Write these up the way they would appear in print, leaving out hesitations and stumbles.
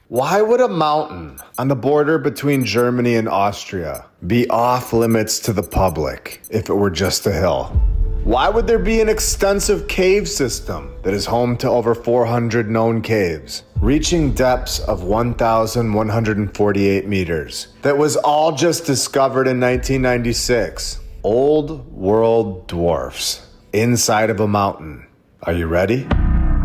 Why would a mountain on the border between Germany and Austria be off limits to the public if it were just a hill? Why would there be an extensive cave system that is home to over 400 known caves, reaching depths of 1,148 meters, that was all just discovered in 1996? Old world dwarfs inside of a mountain. Are you ready?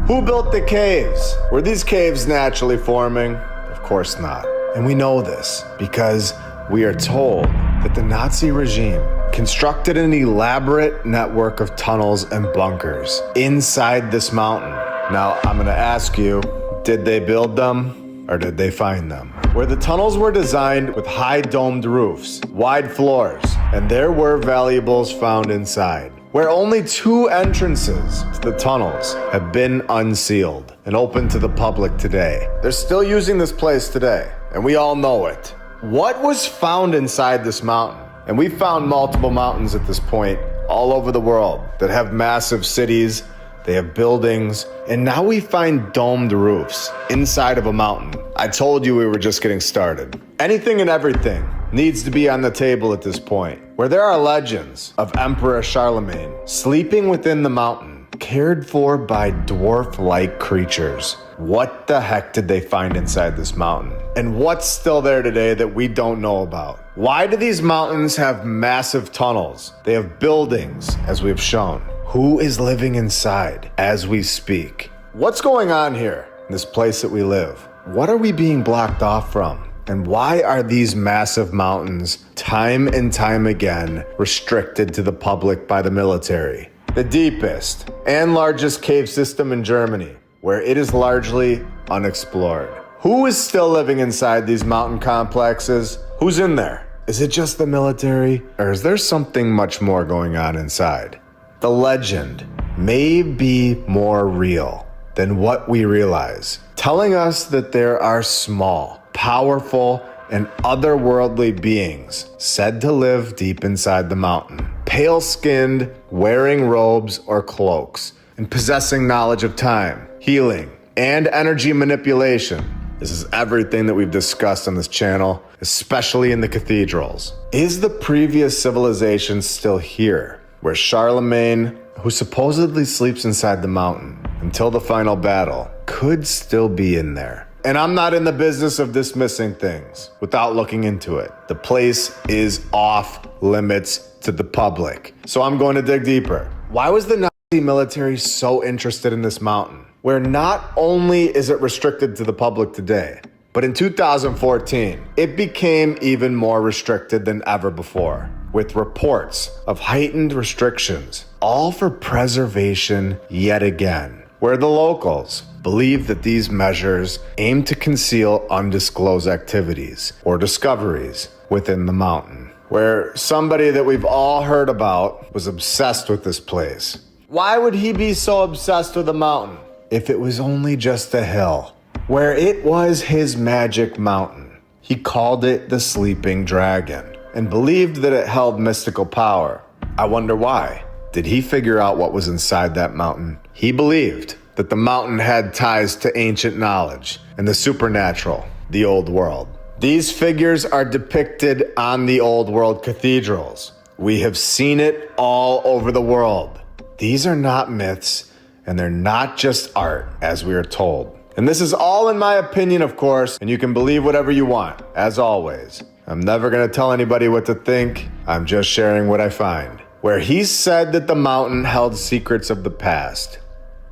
Who built the caves? Were these caves naturally forming? Of course not. And we know this because we are told that the Nazi regime constructed an elaborate network of tunnels and bunkers inside this mountain. Now, I'm gonna ask you, did they build them or did they find them? Where the tunnels were designed with high domed roofs, wide floors, and there were valuables found inside. Where only 2 entrances to the tunnels have been unsealed and open to the public today. They're still using this place today, and we all know it. What was found inside this mountain? And we found multiple mountains at this point all over the world that have massive cities, they have buildings, and now we find domed roofs inside of a mountain. I told you we were just getting started. Anything and everything needs to be on the table at this point, where there are legends of Emperor Charlemagne sleeping within the mountain, cared for by dwarf-like creatures. What the heck did they find inside this mountain? And what's still there today that we don't know about? Why do these mountains have massive tunnels? They have buildings, as we've shown. Who is living inside as we speak? What's going on here in this place that we live? What are we being blocked off from? And why are these massive mountains, time and time again, restricted to the public by the military? The deepest and largest cave system in Germany, where it is largely unexplored. Who is still living inside these mountain complexes? Who's in there? Is it just the military? Or is there something much more going on inside? The legend may be more real than what we realize, telling us that there are small, powerful, and otherworldly beings said to live deep inside the mountain, pale-skinned, wearing robes or cloaks, and possessing knowledge of time, healing, and energy manipulation. This is everything that we've discussed on this channel, especially in the cathedrals. Is the previous civilization still here, where Charlemagne, who supposedly sleeps inside the mountain until the final battle, could still be in there? And I'm not in the business of dismissing things without looking into it. The place is off limits to the public. So I'm going to dig deeper. Why was the Nazi military so interested in this mountain, where not only is it restricted to the public today, but in 2014, it became even more restricted than ever before, with reports of heightened restrictions, all for preservation yet again, where the locals believe that these measures aim to conceal undisclosed activities or discoveries within the mountain, where somebody that we've all heard about was obsessed with this place. Why would he be so obsessed with the mountain if it was only just a hill, where it was his magic mountain? He called it the Sleeping Dragon and believed that it held mystical power. I wonder why. Did he figure out what was inside that mountain? He believed that the mountain had ties to ancient knowledge and the supernatural, the old world. These figures are depicted on the old world cathedrals. We have seen it all over the world. These are not myths, and they're not just art, as we are told. And this is all in my opinion, of course, and you can believe whatever you want, as always. I'm never gonna tell anybody what to think. I'm just sharing what I find. Where he said that the mountain held secrets of the past.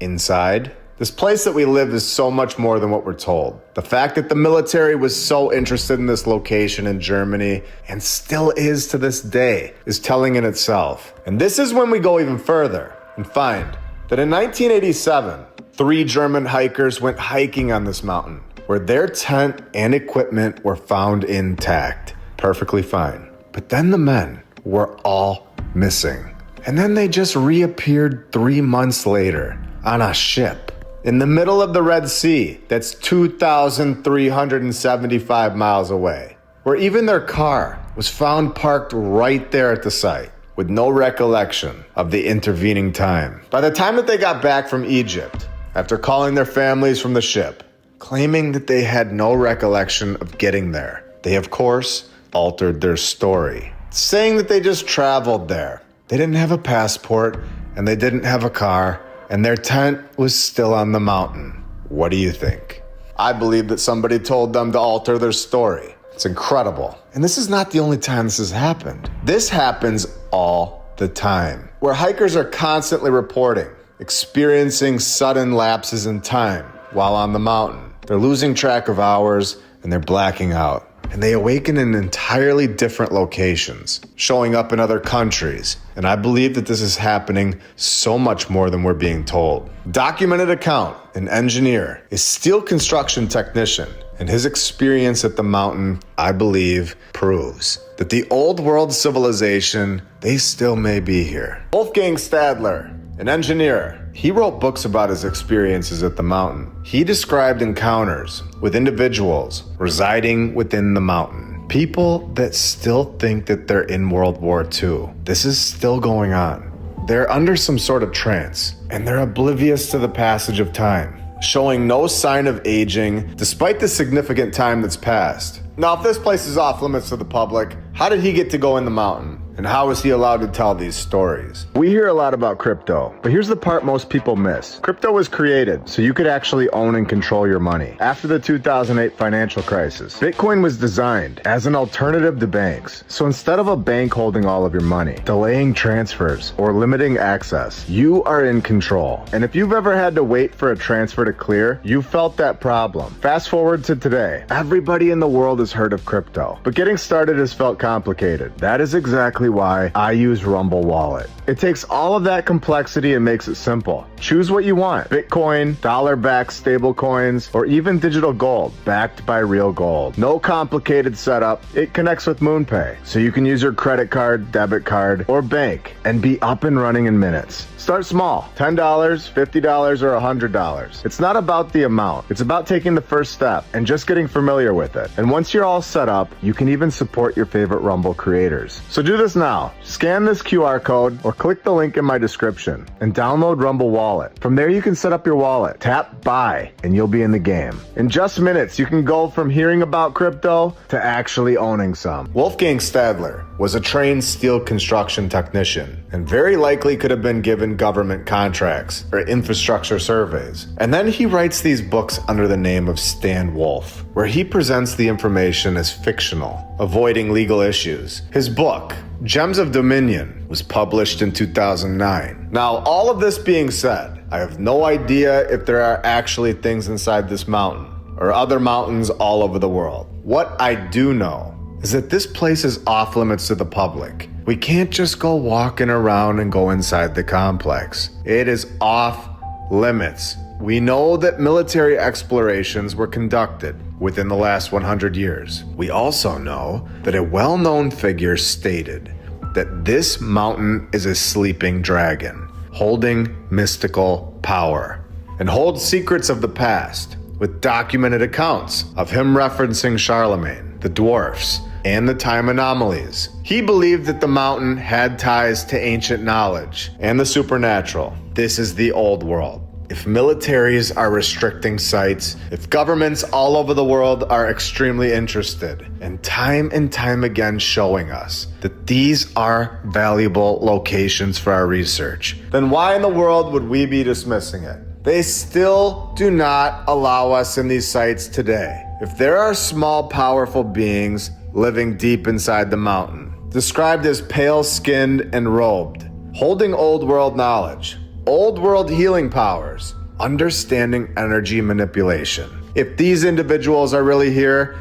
Inside, this place that we live is so much more than what we're told. The fact that the military was so interested in this location in Germany, and still is to this day, is telling in itself. And this is when we go even further and find that in 1987, 3 German hikers went hiking on this mountain, where their tent and equipment were found intact, perfectly fine. But then the men were all missing. And then they just reappeared 3 months later on a ship in the middle of the Red Sea that's 2,375 miles away, where even their car was found parked right there at the site with no recollection of the intervening time. By the time that they got back from Egypt, after calling their families from the ship, claiming that they had no recollection of getting there. They, of course, altered their story, saying that they just traveled there. They didn't have a passport, and they didn't have a car, and their tent was still on the mountain. What do you think? I believe that somebody told them to alter their story. It's incredible. And this is not the only time this has happened. This happens all the time, where hikers are constantly reporting experiencing sudden lapses in time while on the mountain. They're losing track of hours and they're blacking out. And they awaken in entirely different locations, showing up in other countries. And I believe that this is happening so much more than we're being told. Documented account, an engineer, a steel construction technician, and his experience at the mountain, I believe, proves that the old world civilization, they still may be here. Wolfgang Stadler, an engineer, he wrote books about his experiences at the mountain. He described encounters with individuals residing within the mountain. People that still think that they're in World War II. This is still going on. They're under some sort of trance, and they're oblivious to the passage of time, showing no sign of aging despite the significant time that's passed. Now, if this place is off limits to the public, how did he get to go in the mountain? And how is he allowed to tell these stories? We hear a lot about crypto, but here's the part most people miss. Crypto was created so you could actually own and control your money. After the 2008 financial crisis, Bitcoin was designed as an alternative to banks. So instead of a bank holding all of your money, delaying transfers, or limiting access, you are in control. And if you've ever had to wait for a transfer to clear, you felt that problem. Fast forward to today. Everybody in the world has heard of crypto, but getting started has felt complicated. That is exactly why I use Rumble Wallet. It takes all of that complexity and makes it simple. Choose what you want: Bitcoin, dollar-backed stable coins, or even digital gold backed by real gold. No complicated setup. It connects with MoonPay, so you can use your credit card, debit card, or bank and be up and running in minutes. Start small, $10, $50, or $100. It's not about the amount. It's about taking the first step and just getting familiar with it. And once you're all set up, you can even support your favorite Rumble creators. So do this now. Scan this QR code or click the link in my description and download Rumble Wallet. From there, you can set up your wallet, tap buy, and you'll be in the game. In just minutes, you can go from hearing about crypto to actually owning some. Wolfgang Stadler was a trained steel construction technician and very likely could have been given government contracts or infrastructure surveys. And then he writes these books under the name of Stan Wolf, where he presents the information as fictional, avoiding legal issues. His book, Gems of Dominion, was published in 2009. Now, all of this being said, I have no idea if there are actually things inside this mountain or other mountains all over the world. What I do know is that this place is off limits to the public. We can't just go walking around and go inside the complex. It is off limits. We know that military explorations were conducted within the last 100 years. We also know that a well-known figure stated that this mountain is a sleeping dragon, holding mystical power, and holds secrets of the past, with documented accounts of him referencing Charlemagne, the dwarfs, and the time anomalies. He believed that the mountain had ties to ancient knowledge and the supernatural. This is the old world. If militaries are restricting sites, if governments all over the world are extremely interested, and time again showing us that these are valuable locations for our research, then why in the world would we be dismissing it? They still do not allow us in these sites today. If there are small, powerful beings living deep inside the mountain, described as pale-skinned and robed, holding old world knowledge, old world healing powers, understanding energy manipulation. If these individuals are really here,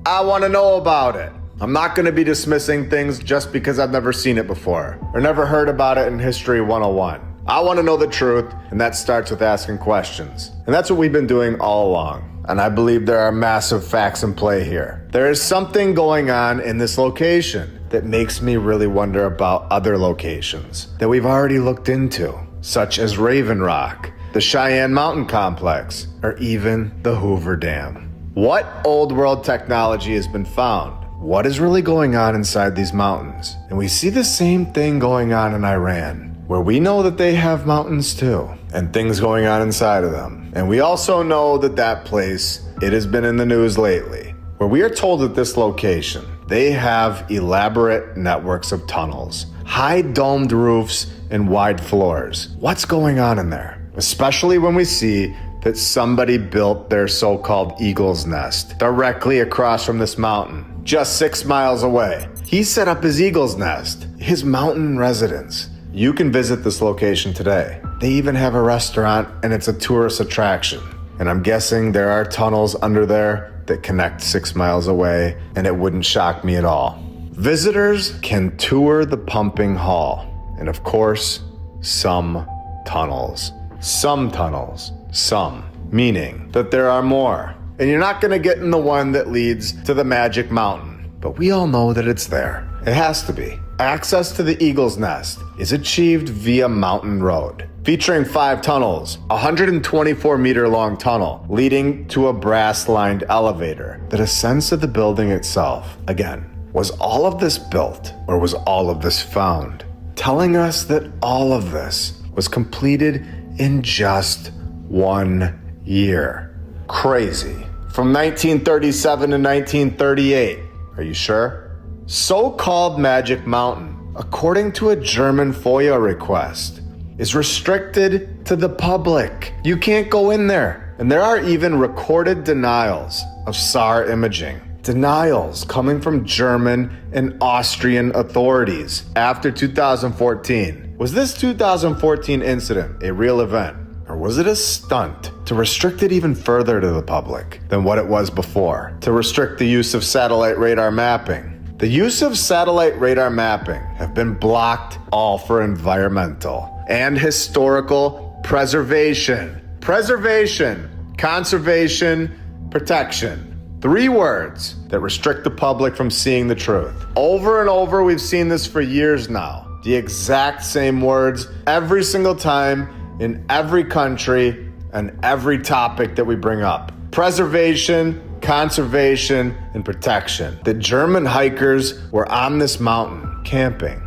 I want to know about it. I'm not going to be dismissing things just because I've never seen it before or never heard about it in History 101. I want to know the truth, and that starts with asking questions. And that's what we've been doing all along. And I believe there are massive facts in play here. There is something going on in this location that makes me really wonder about other locations that we've already looked into, such as Raven Rock, the Cheyenne Mountain Complex, or even the Hoover Dam. What old world technology has been found? What is really going on inside these mountains? And we see the same thing going on in Iran. where we know that they have mountains too, and things going on inside of them. And we also know that that place, it has been in the news lately, where we are told that this location, they have elaborate networks of tunnels, high domed roofs, and wide floors. What's going on in there? Especially when we see that somebody built their so-called eagle's nest directly across from this mountain, just 6 miles away. He set up his eagle's nest, his mountain residence. You can visit this location today. They even have a restaurant, and it's a tourist attraction. And I'm guessing there are tunnels under there that connect 6 miles away, and it wouldn't shock me at all. Visitors can tour the pumping hall, and of course, some tunnels. Some tunnels. Some, meaning that there are more. And you're not gonna get in the one that leads to the magic mountain, but we all know that it's there. It has to be. Access to the Eagle's Nest is achieved via Mountain Road, featuring 5 tunnels, a 124-meter long tunnel leading to a brass-lined elevator that ascends to the building itself. Again, was all of this built, or was all of this found? Telling us that all of this was completed in just 1 year. Crazy. From 1937 to 1938. Are you sure? So-called Magic Mountain, according to a German FOIA request, is restricted to the public. You can't go in there. And there are even recorded denials of SAR imaging. Denials coming from German and Austrian authorities after 2014. Was this 2014 incident a real event? Or was it a stunt to restrict it even further to the public than what it was before? To restrict the use of satellite radar mapping. The use of satellite radar mapping have been blocked all for environmental and historical preservation. Preservation, conservation, protection. 3 words that restrict the public from seeing the truth. Over and over, we've seen this for years now. The exact same words every single time in every country and every topic that we bring up. Preservation, conservation, and protection. The German hikers were on this mountain, camping,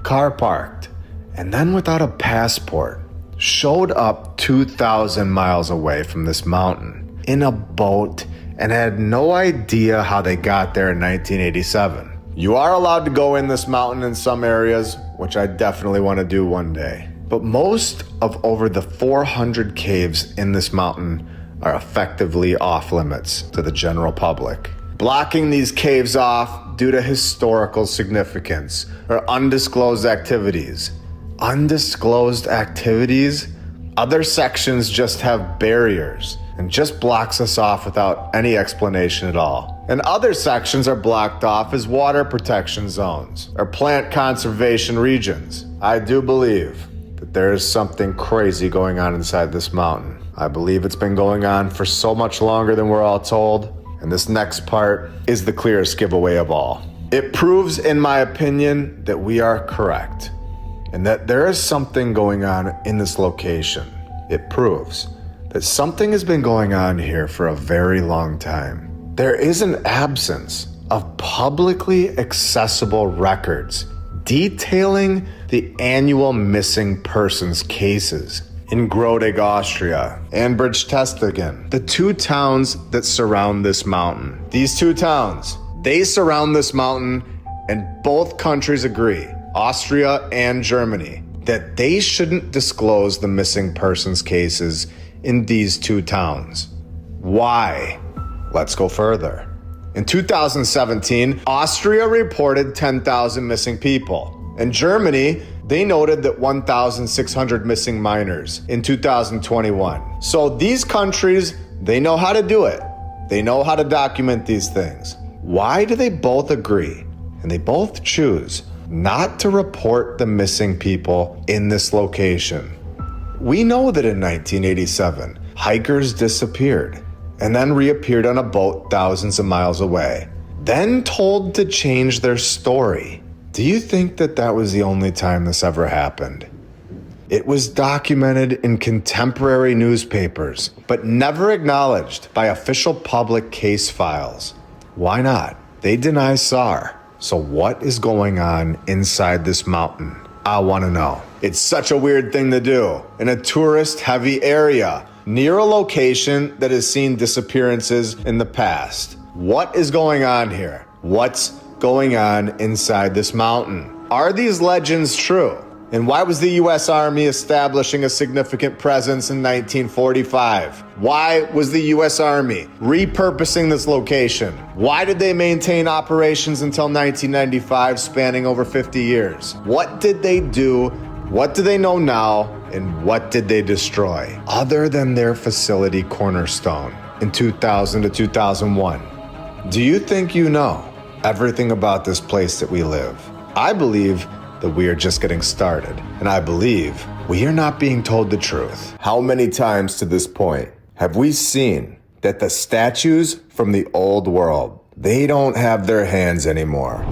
car parked, and then without a passport, showed up 2,000 miles away from this mountain in a boat and had no idea how they got there in 1987. You are allowed to go in this mountain in some areas, which I definitely want to do one day. But most of over the 400 caves in this mountain are effectively off limits to the general public. Blocking these caves off due to historical significance or undisclosed activities. Undisclosed activities? Other sections just have barriers and just blocks us off without any explanation at all. And other sections are blocked off as water protection zones or plant conservation regions. I do believe that there is something crazy going on inside this mountain. I believe it's been going on for so much longer than we're all told, and this next part is the clearest giveaway of all. It proves, in my opinion, that we are correct, and that there is something going on in this location. It proves that something has been going on here for a very long time. There is an absence of publicly accessible records detailing the annual missing persons cases in Grodig, Austria, and Bridgestegen, the 2 towns that surround this mountain. These 2 towns, they surround this mountain, and both countries agree, Austria and Germany, that they shouldn't disclose the missing persons cases in these 2 towns. Why? Let's go further. In 2017, Austria reported 10,000 missing people. And Germany, they noted that 1,600 missing minors in 2021. So these countries, they know how to do it. They know how to document these things. Why do they both agree and they both choose not to report the missing people in this location? We know that in 1987, hikers disappeared and then reappeared on a boat thousands of miles away, then told to change their story. Do you think that that was the only time this ever happened? It was documented in contemporary newspapers, but never acknowledged by official public case files. Why not? They deny SAR. So what is going on inside this mountain? I want to know. It's such a weird thing to do in a tourist-heavy area, near a location that has seen disappearances in the past. What is going on here? What's going on inside this mountain? Are these legends true? And why was the U.S. Army establishing a significant presence in 1945? Why was the U.S. Army repurposing this location? Why did they maintain operations until 1995, spanning over 50 years? What did they do? What do they know now? And what did they destroy? Other than their facility Cornerstone in 2000 to 2001. Do you think you know everything about this place that we live? I believe that we are just getting started, and I believe we are not being told the truth. How many times to this point have we seen that the statues from the old world, they don't have their hands anymore?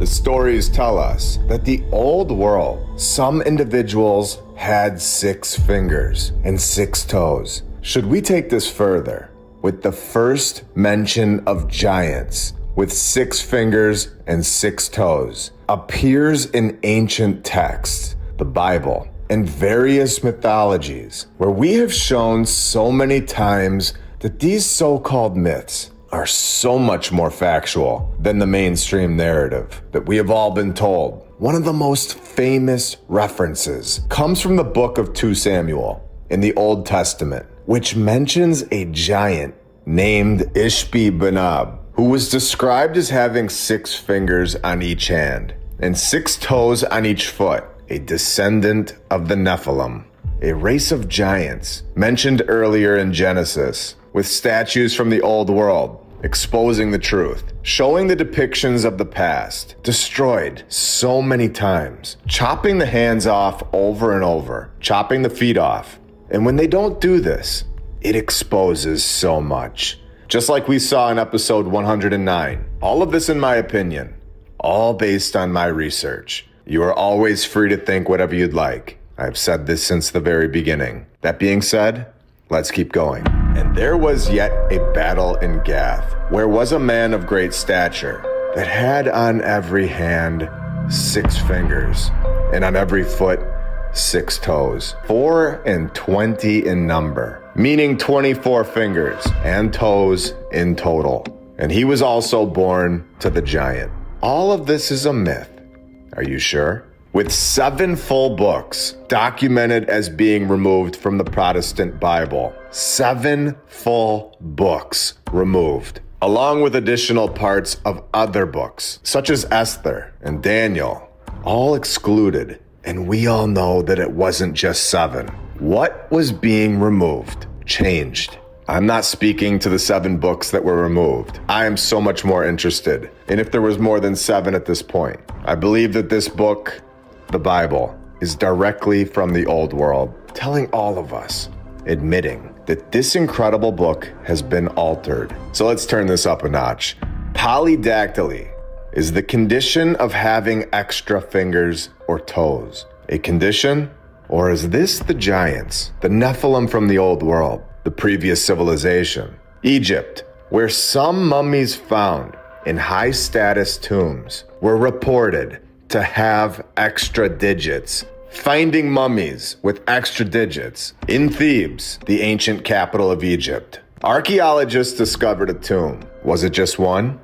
The stories tell us that the old world, some individuals had 6 fingers and 6 toes. Should we take this further with the first mention of giants with 6 fingers and 6 toes appears in ancient texts, the Bible, and various mythologies, where we have shown so many times that these so-called myths are so much more factual than the mainstream narrative that we have all been told. One of the most famous references comes from the book of 2 Samuel in the Old Testament, which mentions a giant named Ishbi-Benob, who was described as having 6 fingers on each hand and 6 toes on each foot, a descendant of the Nephilim, a race of giants mentioned earlier in Genesis, with statues from the old world exposing the truth, showing the depictions of the past, destroyed so many times, chopping the hands off over and over, chopping the feet off. And when they don't do this, it exposes so much. Just like we saw in episode 109. All of this, in my opinion, all based on my research. You are always free to think whatever you'd like. I've said this since the very beginning. That being said, let's keep going. And there was yet a battle in Gath, where was a man of great stature that had on every hand 6 fingers, and on every foot 6 toes, 4 and 20 in number, meaning 24 fingers and toes in total. And he was also born to the giant. All of this is a myth. Are you sure? With 7 full books documented as being removed from the Protestant Bible. 7 full books removed, along with additional parts of other books, such as Esther and Daniel, all excluded. And we all know that it wasn't just 7. What was being removed changed. I'm not speaking to the 7 books that were removed. I am so much more interested in if there was more than 7 at this point. I believe that this book, the Bible, is directly from the old world, telling all of us, admitting that this incredible book has been altered. So let's turn this up a notch. Polydactyly is the condition of having extra fingers or toes. A condition? Or is this the giants, the Nephilim from the old world, the previous civilization? Egypt, where some mummies found in high-status tombs were reported to have extra digits. Finding mummies with extra digits. In Thebes, the ancient capital of Egypt, archaeologists discovered a tomb. Was it just one?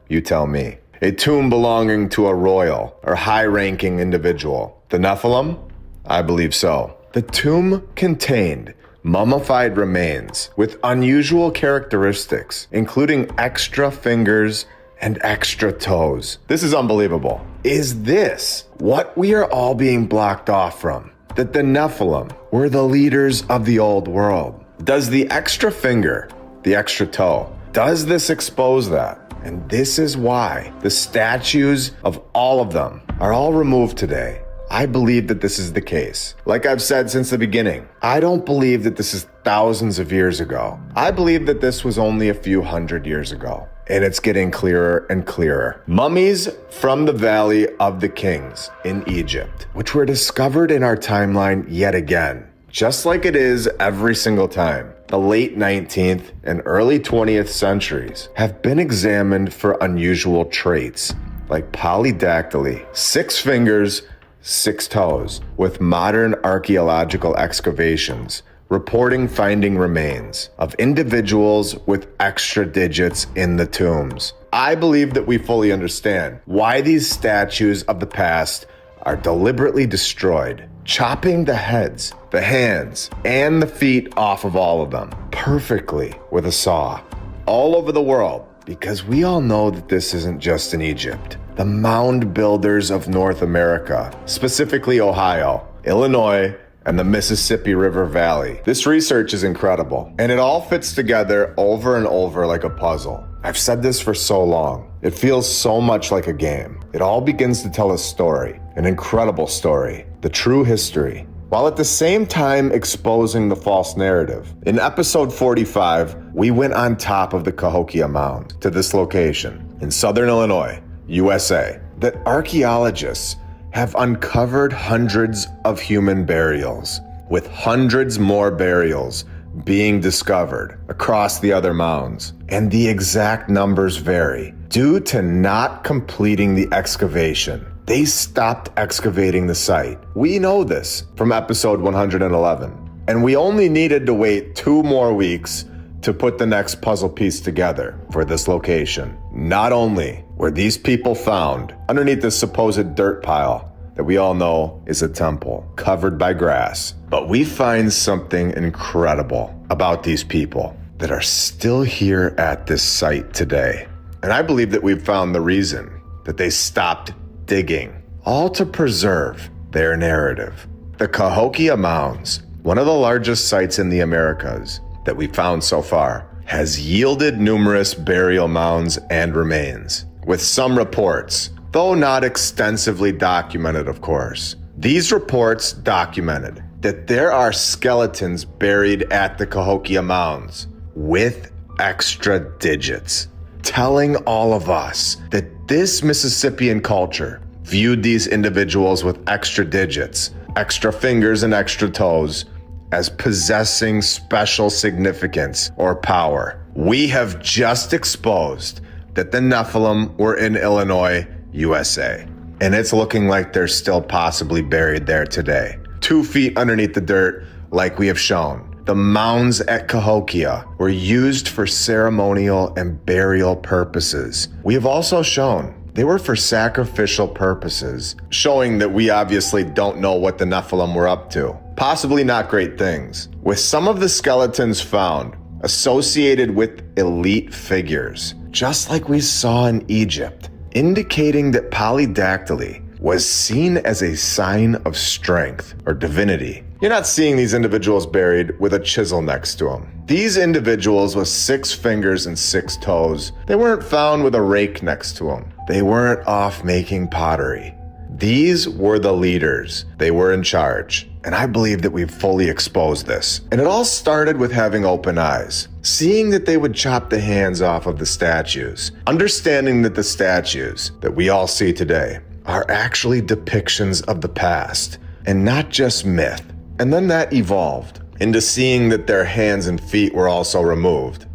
You tell me. A tomb belonging to a royal or high-ranking individual. The Nephilim? I believe so. The tomb contained mummified remains with unusual characteristics, including extra fingers and extra toes. This is unbelievable. Is this what we are all being blocked off from? That the Nephilim were the leaders of the old world? Does the extra finger, the extra toe, does this expose that? And this is why the statues of all of them are all removed today. I believe that this is the case. Like I've said since the beginning, I don't believe that this is thousands of years ago. I believe that this was only a few hundred years ago. And it's getting clearer and clearer. Mummies from the Valley of the Kings in Egypt, which were discovered in our timeline yet again. Just like it is every single time. The late 19th and early 20th centuries have been examined for unusual traits like polydactyly, 6 fingers 6 toes, with modern archaeological excavations reporting finding remains of individuals with extra digits in the tombs. I believe that we fully understand why these statues of the past are deliberately destroyed, chopping the heads, the hands, and the feet off of all of them perfectly with a saw all over the world, because we all know that this isn't just in Egypt. The mound builders of North America, specifically Ohio, Illinois, and the Mississippi River Valley. This research is incredible, and it all fits together over and over like a puzzle. I've said this for so long. It feels so much like a game. It all begins to tell a story, an incredible story, the true history, while at the same time exposing the false narrative. In episode 45, we went on top of the Cahokia Mound to this location in southern Illinois, USA, that archaeologists have uncovered hundreds of human burials, with hundreds more burials being discovered across the other mounds. And the exact numbers vary due to not completing the excavation. They stopped excavating the site. We know this from episode 111. And we only needed to wait 2 more weeks to put the next puzzle piece together for this location. Not only were these people found underneath this supposed dirt pile that we all know is a temple covered by grass, but we find something incredible about these people that are still here at this site today. And I believe that we've found the reason that they stopped digging, all to preserve their narrative. The Cahokia Mounds, one of the largest sites in the Americas that we've found so far, has yielded numerous burial mounds and remains, with some reports, though not extensively documented, of course. These reports documented that there are skeletons buried at the Cahokia Mounds with extra digits, telling all of us that this Mississippian culture viewed these individuals with extra digits, extra fingers and extra toes, as possessing special significance or power. We have just exposed that the Nephilim were in Illinois, USA, and it's looking like they're still possibly buried there today, 2 feet underneath the dirt, like we have shown. The mounds at Cahokia were used for ceremonial and burial purposes. We have also shown they were for sacrificial purposes, showing that we obviously don't know what the Nephilim were up to. Possibly not great things. With some of the skeletons found associated with elite figures, just like we saw in Egypt, indicating that polydactyly was seen as a sign of strength or divinity. You're not seeing these individuals buried with a chisel next to them. These individuals with 6 fingers and 6 toes, they weren't found with a rake next to them. They weren't off making pottery. These were the leaders. They were in charge. And I believe that we've fully exposed this. And it all started with having open eyes, seeing that they would chop the hands off of the statues, understanding that the statues that we all see today are actually depictions of the past and not just myth. And then that evolved into seeing that their hands and feet were also removed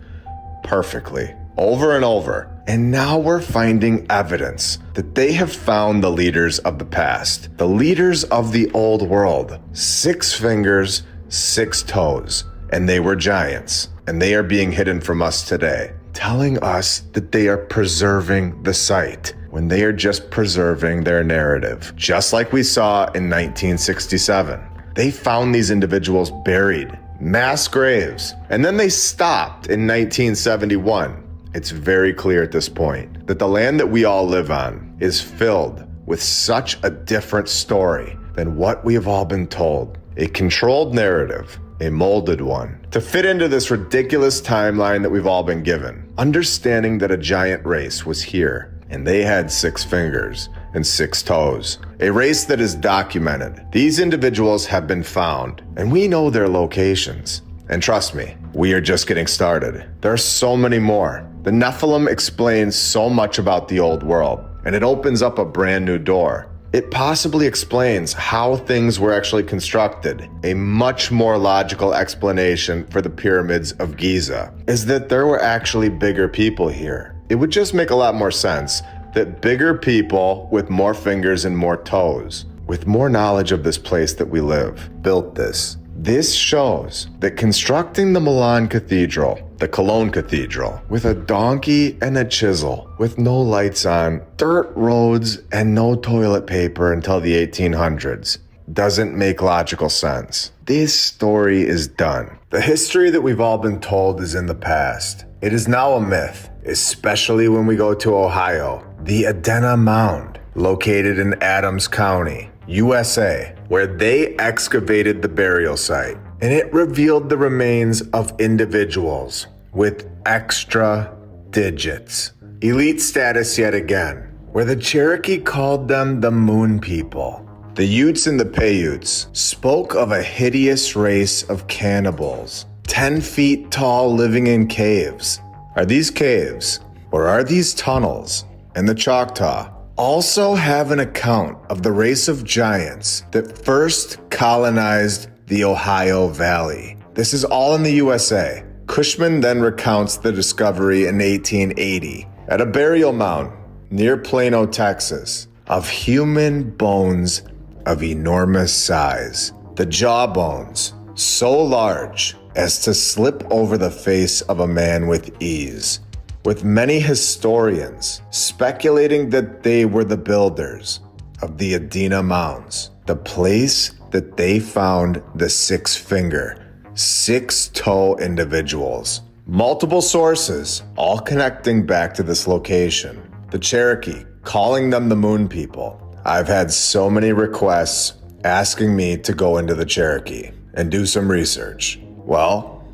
perfectly over and over. And now we're finding evidence that they have found the leaders of the past, the leaders of the old world. 6 fingers, 6 toes, and they were giants, and they are being hidden from us today, telling us that they are preserving the site when they are just preserving their narrative. Just like we saw in 1967. They found these individuals buried, mass graves, and then they stopped in 1971. It's very clear at this point that the land that we all live on is filled with such a different story than what we have all been told. A controlled narrative, a molded one, to fit into this ridiculous timeline that we've all been given. Understanding that a giant race was here, and they had 6 fingers and 6 toes. A race that is documented. These individuals have been found, and we know their locations. And trust me, we are just getting started. There are so many more. The Nephilim explains so much about the old world, and it opens up a brand new door. It possibly explains how things were actually constructed. A much more logical explanation for the pyramids of Giza is that there were actually bigger people here. It would just make a lot more sense that bigger people with more fingers and more toes with more knowledge of this place that we live, built this. This shows that constructing the Milan Cathedral, the Cologne Cathedral, with a donkey and a chisel, with no lights on, dirt roads, and no toilet paper until the 1800s, doesn't make logical sense. This story is done. The history that we've all been told is in the past. It is now a myth, especially when we go to Ohio, the Adena Mound, located in Adams County, USA, where they excavated the burial site, and it revealed the remains of individuals with extra digits. Elite status yet again, where the Cherokee called them the Moon People. The Utes and the Paiutes spoke of a hideous race of cannibals, 10 feet tall, living in caves. Are these caves, or are these tunnels? And the Choctaw also have an account of the race of giants that first colonized the Ohio Valley. This is all in the USA. Cushman then recounts the discovery in 1880 at a burial mound near Plano, Texas, of human bones of enormous size. The jawbones so large as to slip over the face of a man with ease, with many historians speculating that they were the builders of the Adena Mounds, the place that they found the six-finger, six-toe individuals. Multiple sources, all connecting back to this location. The Cherokee, calling them the Moon People. I've had so many requests asking me to go into the Cherokee and do some research. Well,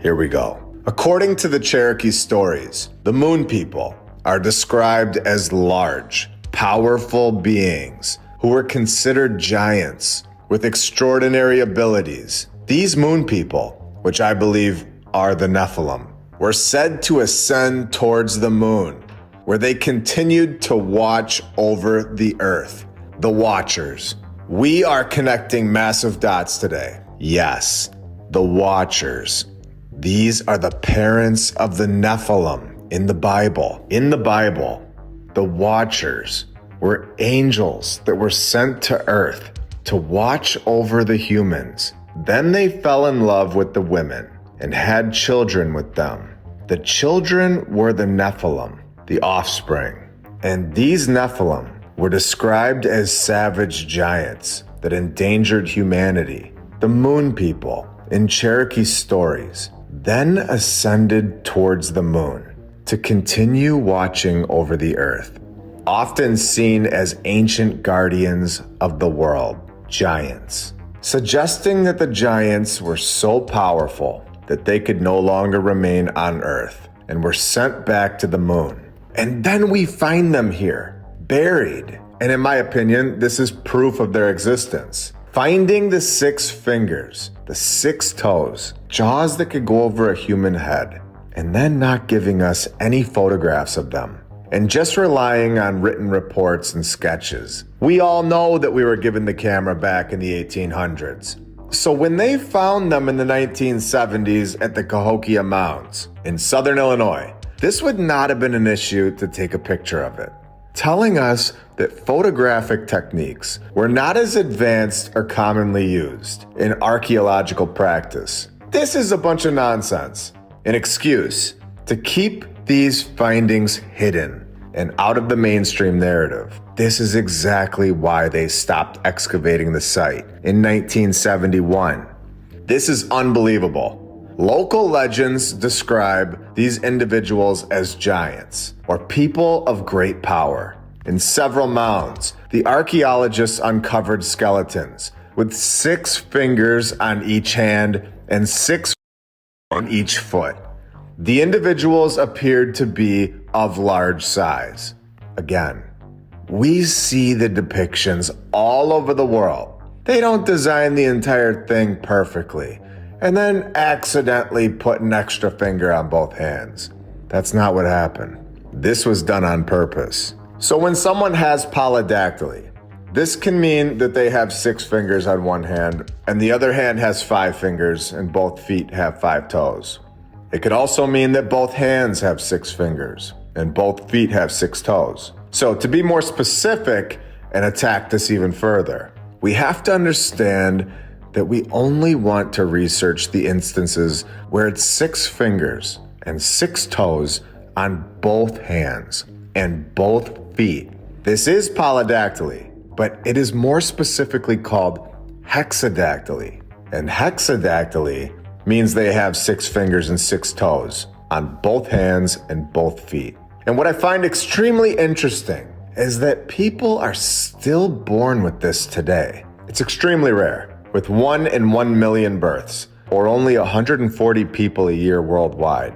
here we go. According to the Cherokee stories, the Moon People are described as large, powerful beings who were considered giants with extraordinary abilities. These Moon People, which I believe are the Nephilim, were said to ascend towards the moon, where they continued to watch over the earth. The Watchers. We are connecting massive dots today. Yes, the Watchers. These are the parents of the Nephilim in the Bible. In the Bible, the Watchers were angels that were sent to earth to watch over the humans. Then they fell in love with the women and had children with them. The children were the Nephilim, the offspring. And these Nephilim were described as savage giants that endangered humanity. The Moon People in Cherokee stories then ascended towards the moon to continue watching over the earth, often seen as ancient guardians of the world, giants, suggesting that the giants were so powerful that they could no longer remain on earth and were sent back to the moon. And then we find them here, buried. And in my opinion, this is proof of their existence. Finding the six fingers, the six toes, jaws that could go over a human head, and then not giving us any photographs of them, and just relying on written reports and sketches. We all know that we were given the camera back in the 1800s. So when they found them in the 1970s at the Cahokia Mounds in southern Illinois, this would not have been an issue to take a picture of it, telling us that photographic techniques were not as advanced or commonly used in archaeological practice. This is a bunch of nonsense, an excuse to keep these findings hidden and out of the mainstream narrative. This is exactly why they stopped excavating the site in 1971. This is unbelievable. Local legends describe these individuals as giants or people of great power. In several mounds, the archaeologists uncovered skeletons with 6 fingers on each hand and 6 on each foot. The individuals appeared to be of large size. Again, we see the depictions all over the world. They don't design the entire thing perfectly and then accidentally put an extra finger on both hands. That's not what happened. This was done on purpose. So when someone has polydactyly, this can mean that they have 6 fingers on one hand and the other hand has 5 fingers and both feet have 5 toes. It could also mean that both hands have 6 fingers and both feet have 6 toes. So to be more specific, and attacked us even further. We have to understand that we only want to research the instances where it's 6 fingers and 6 toes on both hands and both feet. This is polydactyly, but it is more specifically called hexadactyly. And hexadactyly means they have 6 fingers and 6 toes on both hands and both feet. And what I find extremely interesting is that people are still born with this today. It's extremely rare, with 1 in 1 million births, or only 140 people a year worldwide.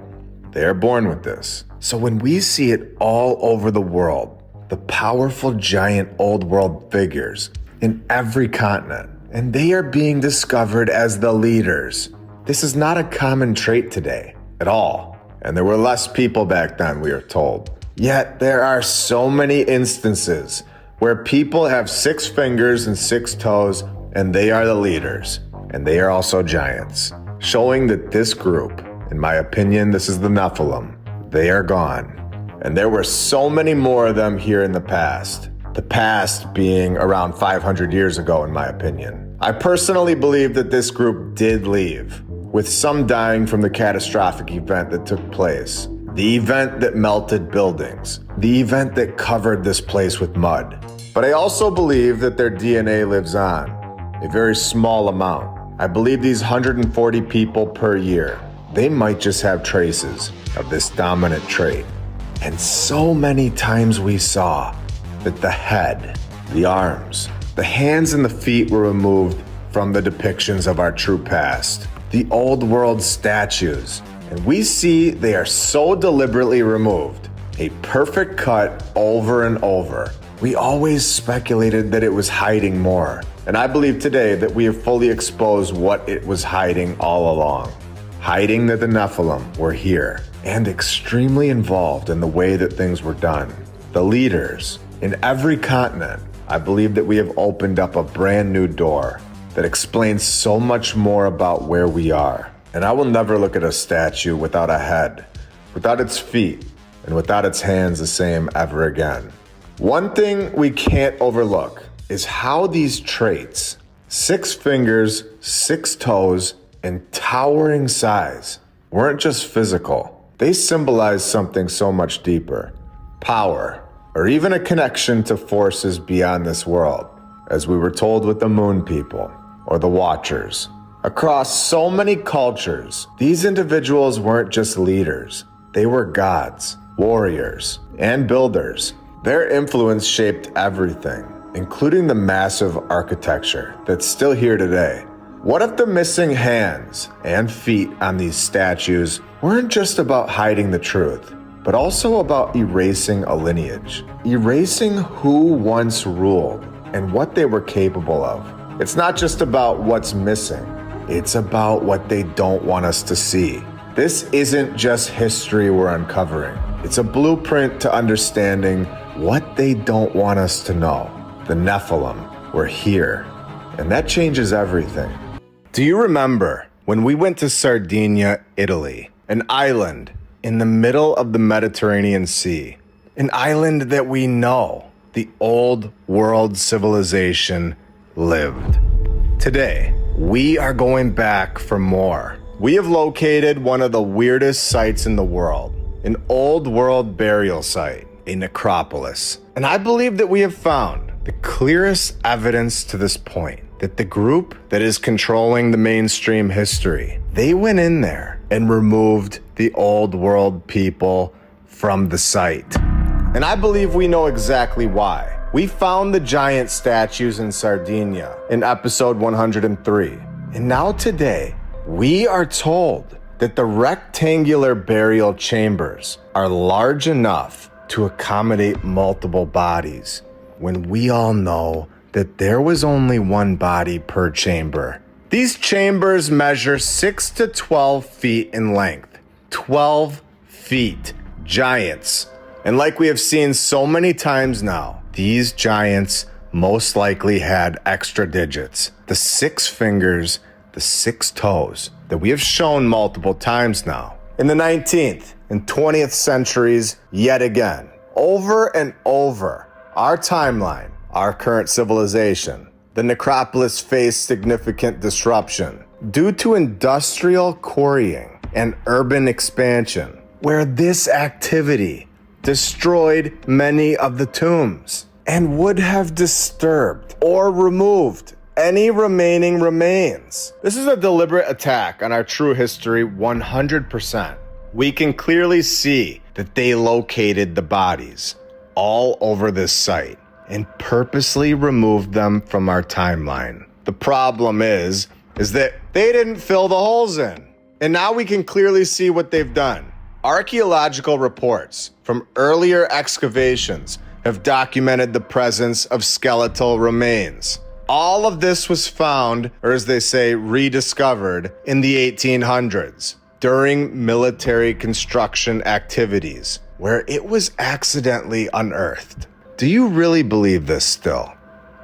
They are born with this. So when we see it all over the world, the powerful giant old world figures in every continent, and they are being discovered as the leaders. This is not a common trait today at all. And there were less people back then, we are told. Yet there are so many instances where people have 6 fingers and 6 toes, and they are the leaders, and they are also giants, showing that this group, in my opinion, this is the Nephilim, they are gone. And there were so many more of them here in the past being around 500 years ago, in my opinion. I personally believe that this group did leave, with some dying from the catastrophic event that took place. The event that melted buildings. The event that covered this place with mud. But I also believe that their DNA lives on, a very small amount. I believe these 140 people per year, they might just have traces of this dominant trait. And so many times we saw that the head, the arms, the hands and the feet were removed from the depictions of our true past. The old world statues. And we see they are so deliberately removed. A perfect cut over and over. We always speculated that it was hiding more. And I believe today that we have fully exposed what it was hiding all along. Hiding that the Nephilim were here and extremely involved in the way that things were done. The leaders in every continent, I believe that we have opened up a brand new door that explains so much more about where we are. And I will never look at a statue without a head, without its feet, and without its hands the same ever again. One thing we can't overlook is how these traits, 6 fingers, 6 toes, and towering size, weren't just physical. They symbolize something so much deeper. Power, or even a connection to forces beyond this world, as we were told with the Moon People, or the Watchers. Across so many cultures, these individuals weren't just leaders. They were gods, warriors, and builders. Their influence shaped everything, including the massive architecture that's still here today. What if the missing hands and feet on these statues weren't just about hiding the truth, but also about erasing a lineage, erasing who once ruled and what they were capable of? It's not just about what's missing. It's about what they don't want us to see. This isn't just history we're uncovering. It's a blueprint to understanding what they don't want us to know. The Nephilim were here, and that changes everything. Do you remember when we went to Sardinia, Italy, an island in the middle of the Mediterranean Sea, an island that we know the old world civilization lived? Today, we are going back for more. We have located one of the weirdest sites in the world, an old world burial site, a necropolis. And I believe that we have found the clearest evidence to this point that the group that is controlling the mainstream history, they went in there and removed the old world people from the site. And I believe we know exactly why. We found the giant statues in Sardinia in episode 103. And now today, we are told that the rectangular burial chambers are large enough to accommodate multiple bodies, when we all know that there was only one body per chamber. These chambers measure 6 to 12 feet in length. 12 feet. Giants. And like we have seen so many times now, these giants most likely had extra digits. The 6 fingers, the 6 toes that we have shown multiple times now. In the 19th and 20th centuries, yet again, over and over, our timeline our current civilization. The necropolis faced significant disruption due to industrial quarrying and urban expansion, where this activity destroyed many of the tombs and would have disturbed or removed any remaining remains. This is a deliberate attack on our true history 100%. We can clearly see that they located the bodies all over this site and purposely removed them from our timeline. The problem is that they didn't fill the holes in. And now we can clearly see what they've done. Archaeological reports from earlier excavations have documented the presence of skeletal remains. All of this was found, or as they say, rediscovered in the 1800s during military construction activities, where it was accidentally unearthed. Do you really believe this still?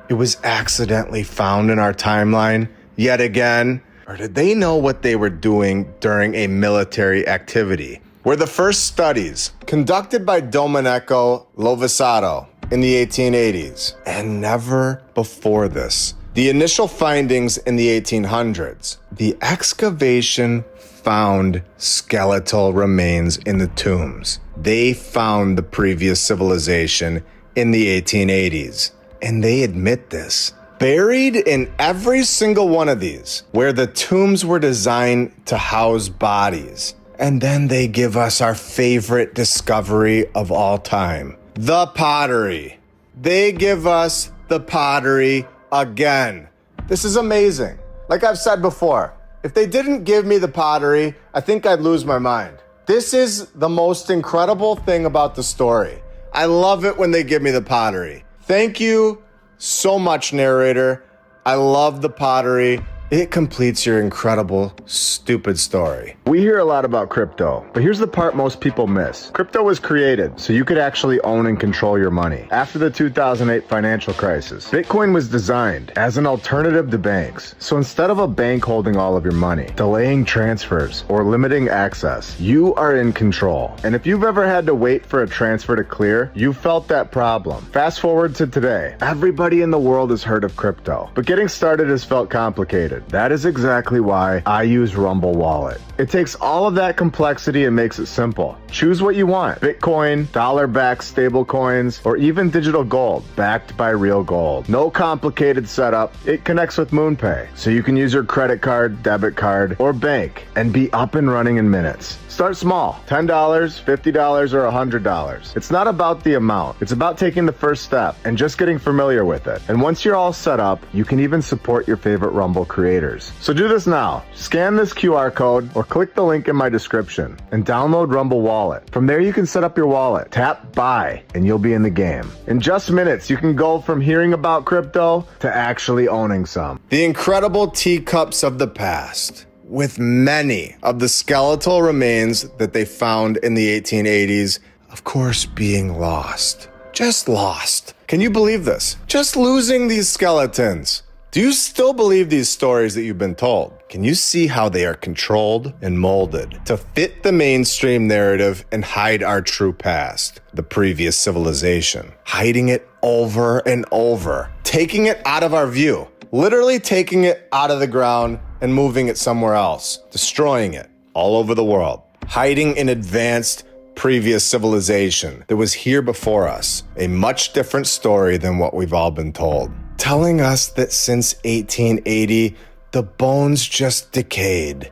It was accidentally found in our timeline yet again? Or did they know what they were doing during a military activity? Were the first studies conducted by Domenico Lovisato in the 1880s, and never before this. The initial findings in the 1800s, the excavation found skeletal remains in the tombs. They found the previous civilization in the 1880s, and they admit this. Buried in every single one of these, where the tombs were designed to house bodies. And then they give us our favorite discovery of all time, the pottery. They give us the pottery again. This is amazing. Like I've said before, if they didn't give me the pottery, I think I'd lose my mind. This is the most incredible thing about the story. I love it when they give me the pottery. Thank you so much, narrator. I love the pottery. It completes your incredible, stupid story. We hear a lot about crypto, but here's the part most people miss. Crypto was created so you could actually own and control your money. After the 2008 financial crisis, Bitcoin was designed as an alternative to banks. So instead of a bank holding all of your money, delaying transfers, or limiting access, you are in control. And if you've ever had to wait for a transfer to clear, you felt that problem. Fast forward to today. Everybody in the world has heard of crypto, but getting started has felt complicated. That is exactly why I use Rumble Wallet. It takes all of that complexity and makes it simple. Choose what you want: Bitcoin, dollar-backed stablecoins, or even digital gold backed by real gold. No complicated setup. It connects with MoonPay, so you can use your credit card, debit card, or bank and be up and running in minutes. Start small, $10, $50, or $100. It's not about the amount. It's about taking the first step and just getting familiar with it. And once you're all set up, you can even support your favorite Rumble creators. So do this now. Scan this QR code or click the link in my description and download Rumble Wallet. From there, you can set up your wallet, tap buy, and you'll be in the game. In just minutes, you can go from hearing about crypto to actually owning some. The incredible teacups of the past, with many of the skeletal remains that they found in the 1880s, of course, being lost. Just lost. Can you believe this? Just losing these skeletons. Do you still believe these stories that you've been told? Can you see how they are controlled and molded to fit the mainstream narrative and hide our true past, the previous civilization? Hiding it over and over, taking it out of our view, literally taking it out of the ground and moving it somewhere else, destroying it all over the world, hiding an advanced previous civilization that was here before us, a much different story than what we've all been told. Telling us that since 1880, the bones just decayed.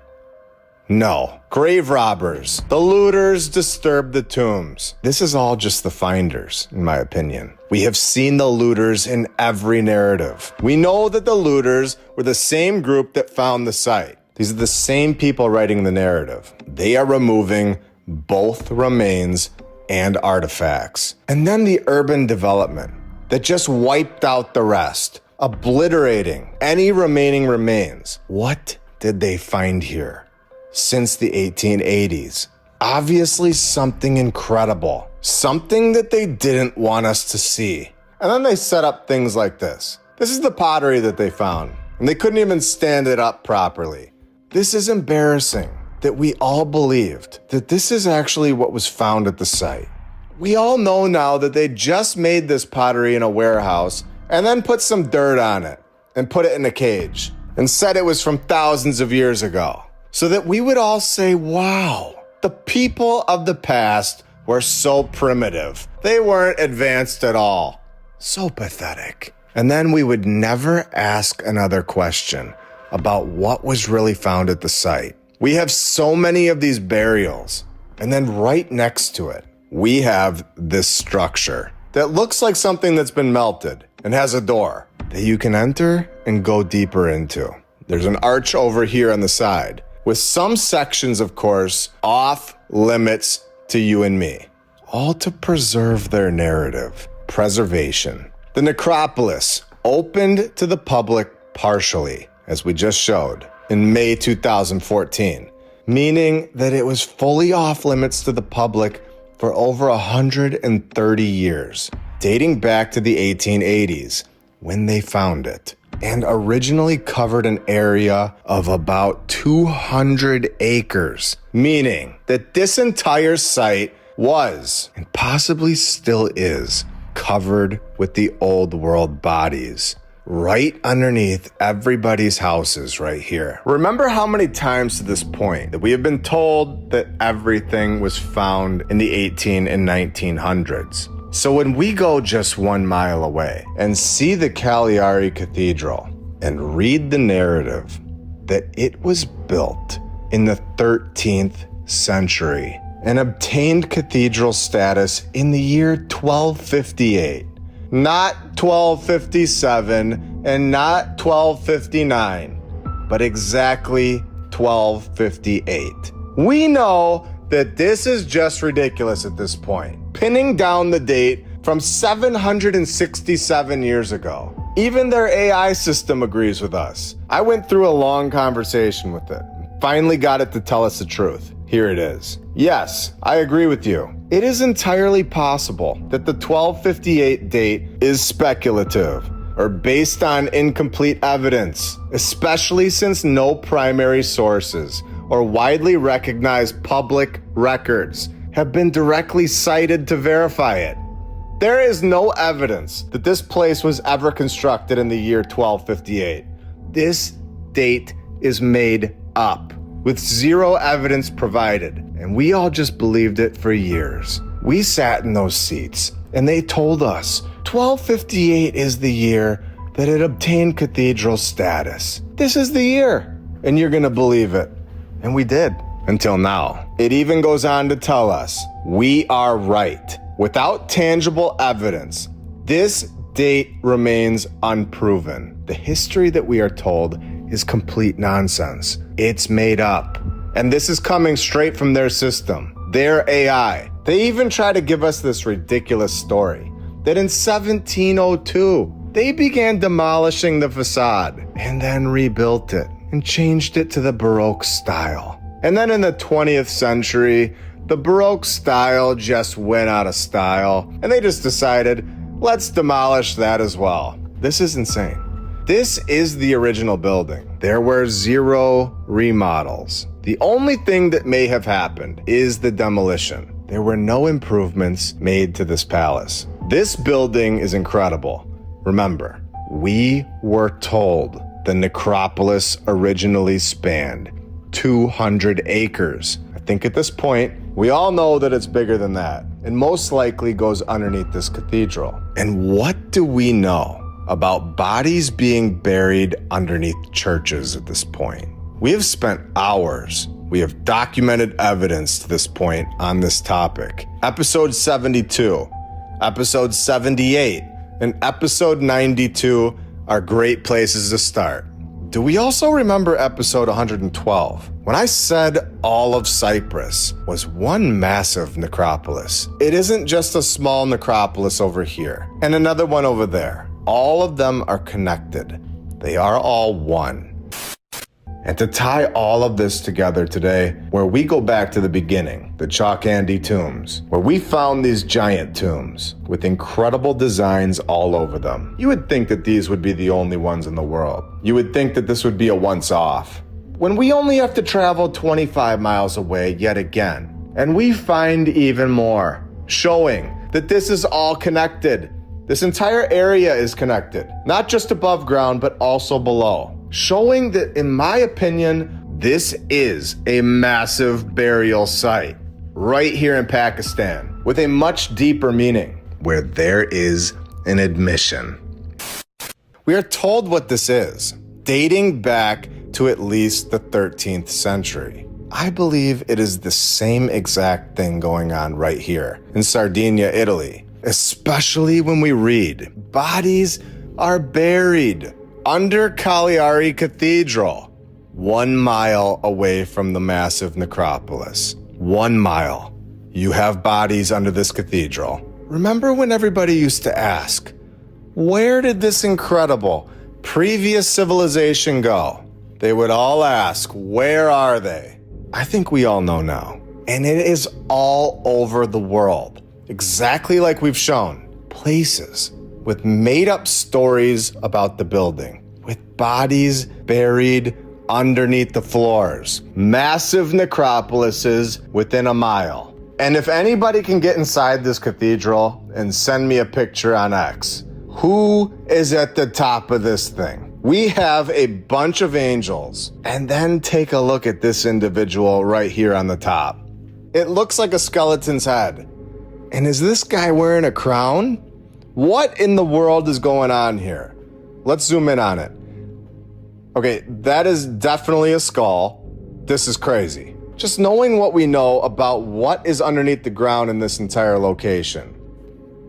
No. Grave robbers, the looters disturbed the tombs. This is all just the finders, in my opinion. We have seen the looters in every narrative. We know that the looters were the same group that found the site. These are the same people writing the narrative. They are removing both remains and artifacts. And then the urban development that just wiped out the rest, obliterating any remaining remains. What did they find here since the 1880s? Obviously something incredible, something that they didn't want us to see. And then they set up things like this. This is the pottery that they found, and they couldn't even stand it up properly. This is embarrassing that we all believed that this is actually what was found at the site. We all know now that they just made this pottery in a warehouse and then put some dirt on it and put it in a cage and said it was from thousands of years ago, so that we would all say, wow, the people of the past were so primitive. They weren't advanced at all. So pathetic. And then we would never ask another question about what was really found at the site. We have so many of these burials, and then right next to it, we have this structure that looks like something that's been melted and has a door that you can enter and go deeper into. There's an arch over here on the side, with some sections, of course, off limits to you and me, all to preserve their narrative. Preservation. The necropolis opened to the public partially, as we just showed, in May 2014, meaning that it was fully off limits to the public for over 130 years, dating back to the 1880s, when they found it, and originally covered an area of about 200 acres, meaning that this entire site was, and possibly still is, covered with the old world bodies, right underneath everybody's houses right here. Remember how many times to this point that we have been told that everything was found in the 18 and 1900s. So when we go just 1 mile away and see the Cagliari Cathedral and read the narrative that it was built in the 13th century and obtained cathedral status in the year 1258, not 1257 and not 1259, but exactly 1258. We know that this is just ridiculous at this point, pinning down the date from 767 years ago. Even their AI system agrees with us. I went through a long conversation with it, finally got it to tell us the truth. Here it is. Yes, I agree with you. It is entirely possible that the 1258 date is speculative or based on incomplete evidence, especially since no primary sources or widely recognized public records have been directly cited to verify it. There is no evidence that this place was ever constructed in the year 1258. This date is made up, with zero evidence provided, and we all just believed it for years. We sat in those seats, and they told us 1258 is the year that it obtained cathedral status. This is the year, and you're gonna believe it. And we did, until now. It even goes on to tell us we are right. Without tangible evidence, this date remains unproven. The history that we are told is complete nonsense. It's made up. And this is coming straight from their system, their AI. They even try to give us this ridiculous story that in 1702, they began demolishing the facade and then rebuilt it and changed it to the Baroque style. And then in the 20th century, the Baroque style just went out of style and they just decided, let's demolish that as well. This is insane. This is the original building. There were 0 remodels. The only thing that may have happened is the demolition. There were no improvements made to this palace. This building is incredible. Remember, we were told the necropolis originally spanned 200 acres. I think at this point, we all know that it's bigger than that, and most likely goes underneath this cathedral. And what do we know about bodies being buried underneath churches at this point? We have spent hours. We have documented evidence to this point on this topic. Episode 72, episode 78, and episode 92 are great places to start. Do we also remember episode 112? When I said all of Cyprus was one massive necropolis. It isn't just a small necropolis over here and another one over there. All of them are connected. They are all one. And to tie all of this together today, where we go back to the beginning, the Chalkandi tombs, where we found these giant tombs with incredible designs all over them. You would think that these would be the only ones in the world. You would think that this would be a once-off. When we only have to travel 25 miles away yet again, and we find even more, showing that this is all connected. This entire area is connected, not just above ground, but also below, showing that, in my opinion, this is a massive burial site right here in Pakistan with a much deeper meaning, where there is an admission. We are told what this is, dating back to at least the 13th century. I believe it is the same exact thing going on right here in Sardinia, Italy, especially when we read bodies are buried under Cagliari Cathedral, 1 mile away from the massive necropolis. 1 mile. You have bodies under this cathedral. Remember when everybody used to ask, where did this incredible previous civilization go? They would all ask, where are they? I think we all know now. And it is all over the world. Exactly like we've shown. Places with made-up stories about the building, with bodies buried underneath the floors. Massive necropolises within a mile. And if anybody can get inside this cathedral and send me a picture on X, who is at the top of this thing? We have a bunch of angels. And then take a look at this individual right here on the top. It looks like a skeleton's head. And is this guy wearing a crown? What in the world is going on here? Let's zoom in on it. Okay, that is definitely a skull. This is crazy. Just knowing what we know about what is underneath the ground in this entire location.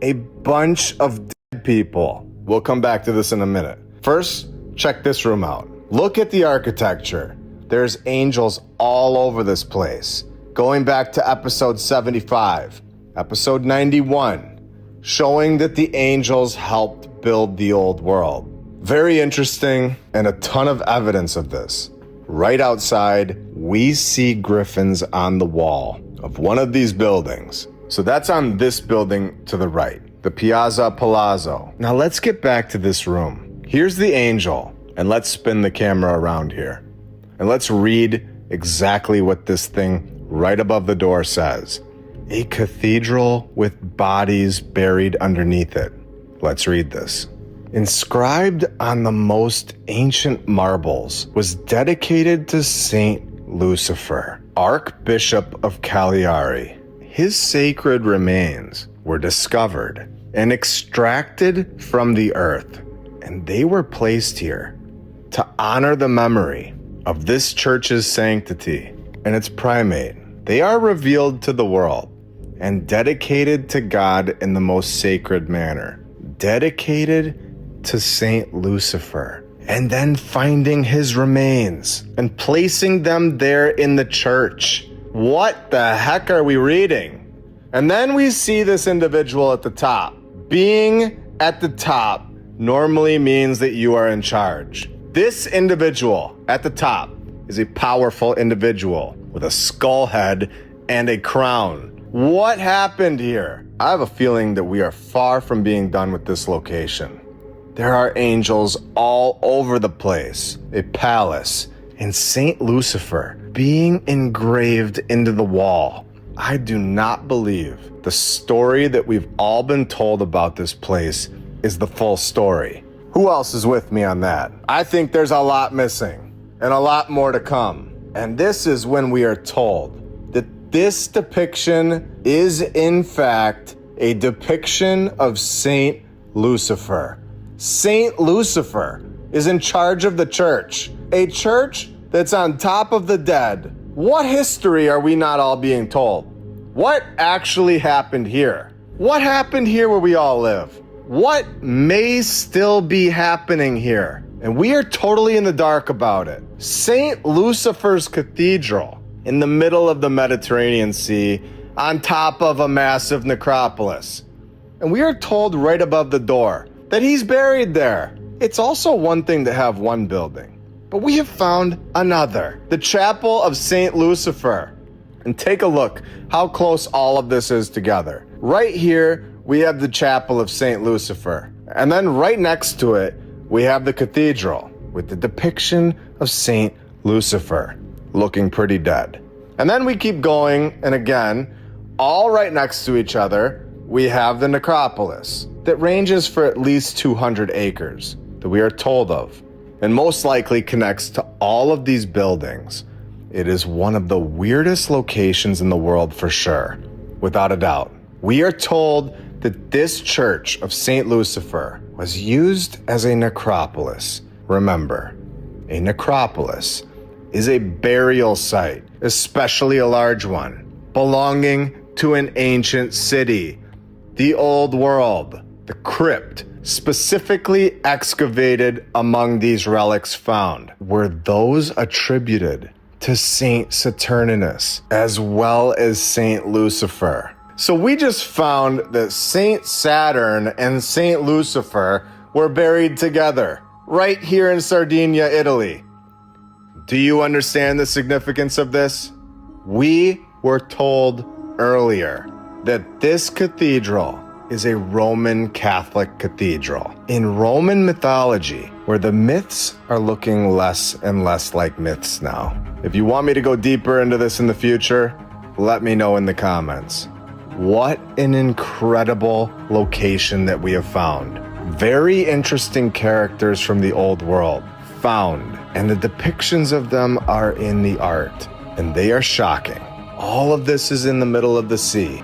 A bunch of dead people. We'll come back to this in a minute. First, check this room out. Look at the architecture. There's angels all over this place. Going back to episode 75, episode 91, showing that the angels helped build the old world. Very interesting, and a ton of evidence of this. Right outside, we see griffins on the wall of one of these buildings. So that's on this building to the right, the Piazza Palazzo. Now let's get back to this room. Here's the angel, and let's spin the camera around here. And let's read exactly what this thing right above the door says. A cathedral with bodies buried underneath it. Let's read this. Inscribed on the most ancient marbles was dedicated to Saint Lucifer, Archbishop of Cagliari. His sacred remains were discovered and extracted from the earth, and they were placed here to honor the memory of this church's sanctity and its primate. They are revealed to the world and dedicated to God in the most sacred manner. Dedicated to Saint Lucifer, and then finding his remains and placing them there in the church. What the heck are we reading? And then we see this individual at the top. Being at the top normally means that you are in charge. This individual at the top is a powerful individual with a skull head and a crown. What happened here? I have a feeling that we are far from being done with this location. There are angels all over the place, a palace, and Saint Lucifer being engraved into the wall. I do not believe the story that we've all been told about this place is the full story. Who else is with me on that? I think there's a lot missing and a lot more to come. And this is when we are told that this depiction is in fact a depiction of Saint Lucifer. Saint Lucifer is in charge of the church, a church that's on top of the dead. What history are we not all being told? What actually happened here? What happened here where we all live? What may still be happening here? And we are totally in the dark about it. Saint Lucifer's Cathedral in the middle of the Mediterranean Sea on top of a massive necropolis. And we are told right above the door that he's buried there. It's also one thing to have one building, but we have found another, the Chapel of Saint Lucifer. And take a look how close all of this is together. Right here, we have the Chapel of Saint Lucifer. And then right next to it, we have the cathedral with the depiction of Saint Lucifer looking pretty dead. And then we keep going, and again, all right next to each other, we have the necropolis that ranges for at least 200 acres that we are told of, and most likely connects to all of these buildings. It is one of the weirdest locations in the world for sure, without a doubt. We are told that this church of St. Lucifer was used as a necropolis. Remember, a necropolis is a burial site, especially a large one, belonging to an ancient city, the old world. The crypt specifically excavated among these relics found were those attributed to Saint Saturninus, as well as Saint Lucifer. So we just found that Saint Saturn and Saint Lucifer were buried together, right here in Sardinia, Italy. Do you understand the significance of this? We were told earlier that this cathedral is a Roman Catholic cathedral. In Roman mythology, where the myths are looking less and less like myths now. If you want me to go deeper into this in the future, let me know in the comments. What an incredible location that we have found. Very interesting characters from the old world found, and the depictions of them are in the art, and they are shocking. All of this is in the middle of the sea,